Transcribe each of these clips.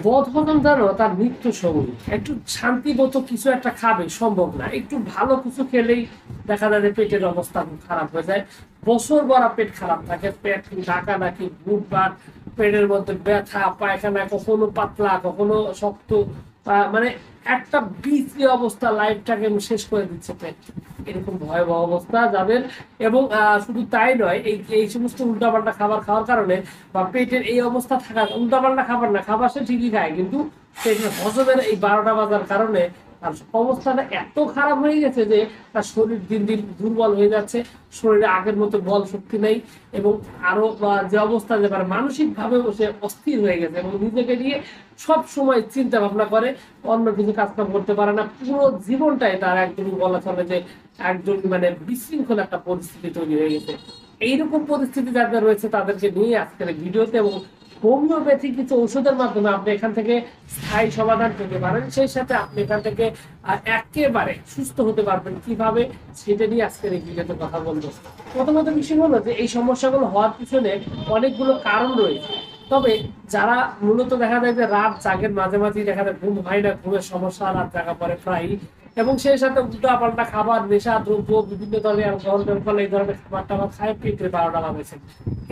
বদহজম যেন তার মৃত্যু সঙ্গী। একটু শান্তিমতো কিছু একটা খাবে সম্ভব না, একটু ভালো কিছু খেলেই দেখা যায় যে পেটের অবস্থা খুব খারাপ হয়ে যায়। বছর ভরা পেট খারাপ থাকে, পেট ঢাকা নাকি বুটবাট, পেটের মধ্যে ব্যথা পায়খানা, কখনো পাতলা কখনো শক্ত, মানে একটা বিশ্রী অবস্থা, লাইফটাকে শেষ করে দিচ্ছে পেট। এরকম ভয়াবহ অবস্থা যাদের। এবং শুধু তাই নয়, এই এই সমস্ত উল্টাপাল্টা খাবার খাওয়ার কারণে বা পেটের এই অবস্থা থাকার, উল্টাপাল্টা খাবার না, খাবার সে ঠিকই খায় কিন্তু পেটের হজমের এই 12টা বাজার কারণে তার অবস্থাটা এত খারাপ হয়ে গেছে যে তার শরীর দিন দিন দুর্বল হয়ে যাচ্ছে, শরীরে আগের মতো বল শক্তি নেই। এবং আরো যে অবস্থা, যে মানে মানসিক ভাবে সে অস্থির হয়ে গেছে এবং নিজেকে নিয়ে সব সময় চিন্তা ভাবনা করে, অন্য কিছু কাজকাম করতে পারে না। পুরো জীবনটাই তার একদমই বলা চলে যে একজন মানে বিশৃঙ্খল একটা পরিস্থিতি তৈরি হয়ে গেছে। এইরকম পরিস্থিতি যাদের রয়েছে তাদেরকে নিয়ে আজকের এই ভিডিওতে। এবং হোমিওপ্যাথি কিছু ওষুধের মাধ্যমে আপনি এখান থেকে স্থায়ী সমাধান পেতে পারেন, সেই সাথে আপনি এখান থেকে একেবারে সুস্থ হতে পারবেন কিভাবে, সেটা নিয়ে আজকের এই ভিডিওতে কথা বলবো। প্রথমত বিষয় হলো যে এই সমস্যাগুলো হওয়ার পিছনে অনেকগুলো কারণ রয়েছে। তবে যারা মূলত দেখা যায় যে রাত জাগের, মাঝে মাঝে দেখা যায় ঘুম হয় না, ঘুমের সমস্যা রাত জাগা পরে প্রায়, এবং সেই সাথে উল্টা পাল্টা খাবার, নেশা দ্রব্য, বিভিন্ন ধরনের অ্যালকোহল ফলে এই ধরনের খাবার টাবার খায় পেটের 12টা বাজেছে,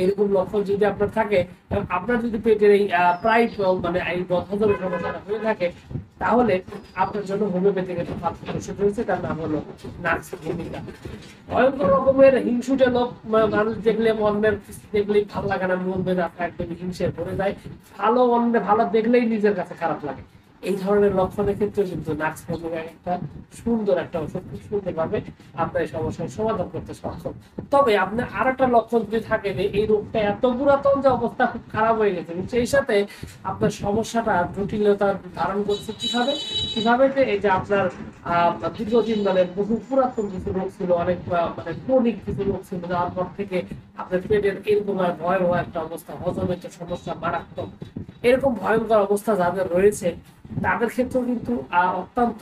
এরকম লক্ষণ যদি আপনার থাকে এবং আপনার যদি পেটের এই প্রায় মানে এই বদহজমের সমস্যাটা হয়ে থাকে, তাহলে আপনার জন্য হোমিওপ্যাথিক একটা পাত্র ওষুধ রয়েছে, তার নাম হলো নাক্স ভূমিকা। ভয়ঙ্কর রকমের হিংসুটে লোক, মানুষ দেখলে অন্যের দেখলেই ভালো লাগে না, মন বেঁধে একদম হিংসে ভরে যায়, ভালো অন্যের ভালো দেখলেই নিজের কাছে খারাপ লাগে। এই ধরনের লক্ষণের ক্ষেত্রে কিন্তু নাক্স ভূমিকা একটা সুন্দর একটা ওষুধ, খুব সুন্দর ভাবে আপনার এই সমস্যার সমাধান করতে সক্ষম। তবে আপনার আর একটা লক্ষণ যদি থাকে যে এই রোগটা এত পুরাতন যে অবস্থা খুব খারাপ হয়ে গেছে, সেই সাথে আপনার সমস্যাটা জটিলতা ধারণ করছে কিভাবে কিভাবে যে এই যে আপনার দীর্ঘদিন মানে বহু পুরাতন কিছু রোগ ছিল, অনেক মানে ক্রনিক কিছু রোগ ছিল, যাওয়ার পর থেকে আপনার পেটের এরকম ভয়াবহ একটা অবস্থা, হজমের একটা সমস্যা মারাত্মক, এরকম ভয়ঙ্কর অবস্থা যাদের রয়েছে তাদের ক্ষেত্রেও কিন্তু অত্যন্ত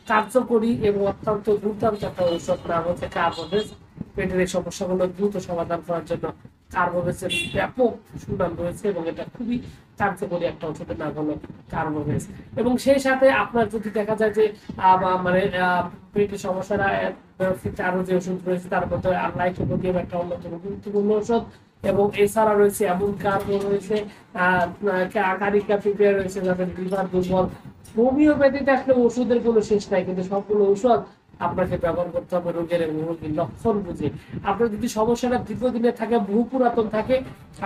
কার্যকরী এবং অত্যন্ত দুর্দান্ত একটা ঔষধ নাম হচ্ছে কার্বোভেজ। পেটের এই সমস্যাগুলো দ্রুত সমাধান করার জন্য কার্বোভেজের ব্যাপক সুনাম রয়েছে এবং এটা খুবই কার্যকরী একটা ওষুধের নাম হলো কার্বোভেজ। এবং সেই সাথে আপনার যদি দেখা যায় যে মানে পেটের সমস্যাটা আরো যে ওষুধ রয়েছে তার মধ্যে আনলাইকোপোডিয়াম একটা অন্যতম গুরুত্বপূর্ণ ওষুধ, এবং এছাড়া রয়েছে এমন কার্বো রয়েছে, কারিকা পিপিয়া রয়েছে যাদের লিভার দুর্বল। হোমিওপ্যাথিতে আসলে ওষুধের কোনো শেষ নাই, কিন্তু সবগুলো ঔষধ আপনাকে ব্যবহার করতে হবে রোগের এবং রোগীর লক্ষণ বুঝে। আপনার যদি সমস্যাটা দীর্ঘদিনের থাকে, বহু পুরাতন থাকে,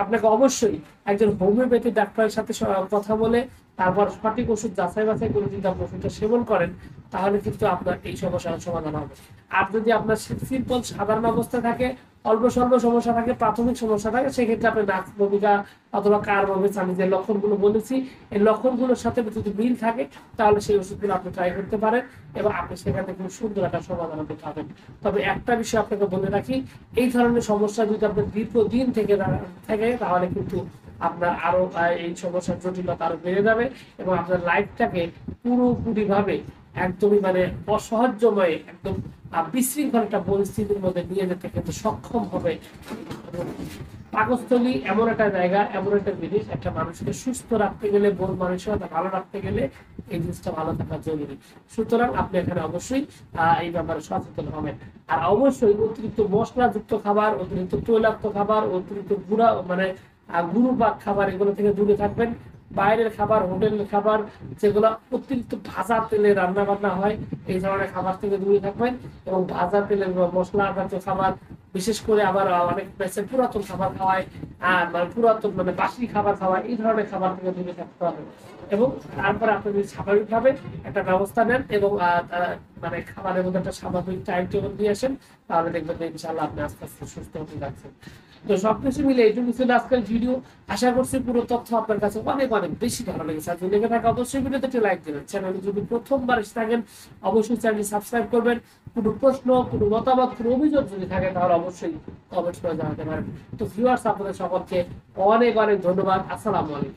আপনাকে অবশ্যই একজন হোমিওপ্যাথি ডাক্তারের সাথে কথা বলে তারপর সঠিক ওষুধ যাচাই বাছাই করে যদি আপনি ওষুধটা সেবন করেন, তাহলে কিন্তু আপনার এই সমস্যার সমাধান হবে। আর যদি আপনার সিম্পল সাধারণ অবস্থা থাকে, অল্প স্বল্প সমস্যা থাকে, প্রাথমিক সমস্যা থাকে, সেক্ষেত্রে আপনি নাক্স ভূমিকা অথবা কার্বোভেজ, আমি যে লক্ষণগুলো বলেছি এই লক্ষণগুলোর সাথে যদি মিল থাকে, তাহলে সেই ওষুধগুলো আপনি ট্রাই করতে পারেন এবং আপনি সেখান থেকে খুব সুন্দর একটা সমাধান আপনি পাবেন। তবে একটা বিষয় আপনাকে বলে রাখি, এই ধরনের সমস্যা যদি আপনার দীর্ঘদিন থেকে থাকে, তাহলে কিন্তু আপনার আরো এই সমস্যার জটিলতা আরো বেড়ে যাবে এবং আপনার লাইফটাকে পুরোপুরি ভাবে একদমই মানে অসহ্যময়, একদম বিশৃঙ্খল একটা পরিস্থিতির মধ্যে নিয়ে যেতে কিন্তু সক্ষম হবে। পাকস্থলী এমন একটা জায়গা, এমন একটা জিনিস, একটা মানুষকে সুস্থ রাখতে গেলে, মন মানসিকতা ভালো রাখতে গেলে এই জিনিসটা ভালো থাকা জরুরি। সুতরাং আপনি এখানে অবশ্যই এই ব্যাপারে সচেতন হবেন। আর অবশ্যই অতিরিক্ত মশলাযুক্ত খাবার, অতিরিক্ত তৈলাক্ত খাবার, অতিরিক্ত গুঁড়া মানে গুঁড়োপাক খাবার, এগুলো থেকে দূরে থাকবেন। বাইরের খাবার, হোটেলের খাবার, যেগুলো অতিরিক্ত ভাজা তেলে রান্না বান্না হয়, এই ধরনের খাবার থেকে দূরে থাকবেন। এবং ভাজা তেলের মশলা জাতীয় খাবার, বিশেষ করে আবার অনেক পুরাতন খাবার খাওয়ায়, মানে পুরাতন মানে বাসি খাবার খাওয়ায়, এই ধরনের খাবার থেকে দূরে থাকতে হবে। এবং তারপরে আপনি যদি স্বাভাবিকভাবে একটা ব্যবস্থা নেন এবং মানে খাবারের মধ্যে একটা স্বাভাবিক টাইম টেবিল দিয়ে আসেন, তাহলে দেখবেন যে ইনশাআল্লাহ আপনি আস্তে আস্তে সুস্থ হতে যাচ্ছেন। তো সবকিছু মিলে এইটুকু ছিল আজকের ভিডিও। আশা করছি পুরো তথ্য আপনার কাছে অনেক অনেক বেশি ভালো লেগেছে। আর যদি লেগে থাকে অবশ্যই ভিডিওতে একটি লাইক দেবেন। চ্যানেলে যদি প্রথমবার এসে থাকেন অবশ্যই চ্যানেলটি সাবস্ক্রাইব করবেন। কোনো প্রশ্ন, কোনো মতামত, কোনো অভিযোগ যদি থাকে তাহলে অবশ্যই কমেন্ট করে জানাতে পারেন। তো ভিউয়ার্স, আপনাদের সকলকে অনেক অনেক ধন্যবাদ। আসসালামু আলাইকুম।